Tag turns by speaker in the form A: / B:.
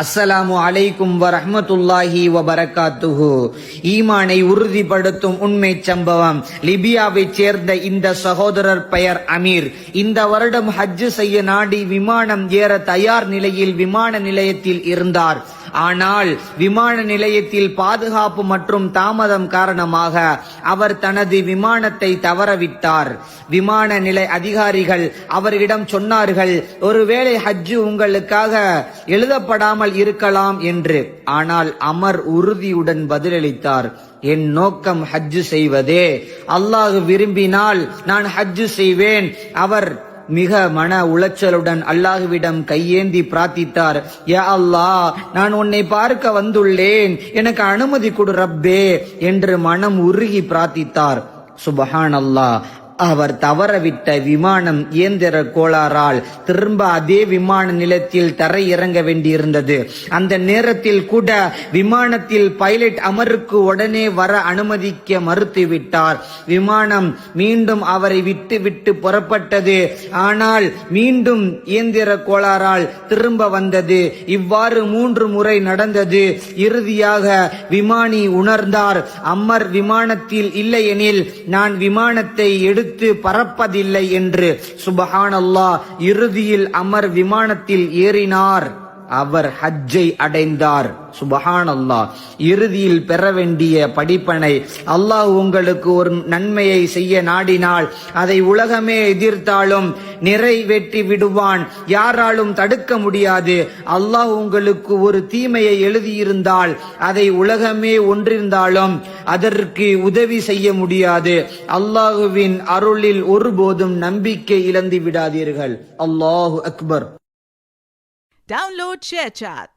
A: அஸ்ஸலாமு அலைக்கும் வரஹ்மத்துல்லாஹி வபரகாத்துஹு. ஈமானை உறுதிப்படுத்தும் உண்மை சம்பவம். லிபியாவைச் சேர்ந்த இந்த சகோதரர் பெயர் அமீர். இந்த வருடம் ஹஜ் செய்ய நாடி விமானம் ஏற தயார் நிலையில் விமான நிலையத்தில் இருந்தார். ஆனால் விமான நிலையத்தில் பாதுகாப்பு மற்றும் தாமதம் காரணமாக அவர் தனது விமானத்தை தவறவிட்டார். விமான நிலை அதிகாரிகள் அவரிடம் சொன்னார்கள், ஒருவேளை ஹஜ் உங்களுக்காக எழுதப்படாமல் இருக்கலாம் என்று. ஆனால் அமர் உறுதியுடன் பதிலளித்தார், என் நோக்கம் ஹஜ் செய்வதே. அல்லாஹ் விரும்பினால் நான் ஹஜ் செய்வேன். அவர் மிக மன உளைச்சலுடன் அல்லாஹ்விடம் கையேந்தி பிரார்த்தித்தார், யா அல்லாஹ், நான் உன்னை பார்க்க வந்துள்ளேன், எனக்கு அனுமதி கொடு ரப்பே என்று மனம் உருகி பிரார்த்தித்தார். சுபஹானல்லாஹ், அவர் தவறவிட்ட விமானம் இயந்திர கோளாறால் திரும்ப அதே விமான நிலையத்தில் தரை இறங்க வேண்டியிருந்தது. அந்த நேரத்தில் கூட விமானத்தில் பைலட் அமருக்கு உடனே வர அனுமதிக்க மறுத்துவிட்டார். விமானம் மீண்டும் அவரை விட்டு புறப்பட்டது. ஆனால் மீண்டும் இயந்திர கோளாறால் திரும்ப வந்தது. இவ்வாறு 3 முறை நடந்தது. இறுதியாக விமானி உணர்ந்தார், அமர் விமானத்தில் இல்லையெனில் நான் விமானத்தை எடுத்து பறப்பதில்லை என்று. சுபஹானல்லாஹ், இறுதியில் அமர் விமானத்தில் ஏறினார். அவர் ஹஜ்ஜை அடைந்தார். சுபஹானல்லாஹ், இறுதியில் பெற வேண்டிய படிப்பனை. அல்லாஹ் உங்களுக்கு ஒரு நன்மையை செய்ய நாடினால் அதை உலகமே எதிர்த்தாலும் நிறைவேற்றி விடுவான். யாராலும் தடுக்க முடியாது. அல்லாஹ் உங்களுக்கு ஒரு தீமையை எழுதியிருந்தால் அதை உலகமே ஒன்றிருந்தாலும் அதற்கு உதவி செய்ய முடியாது. அல்லாஹுவின் அருளில் ஒருபோதும் நம்பிக்கை இழந்து விடாதீர்கள். அல்லாஹு அக்பர்.
B: Download ShareChat.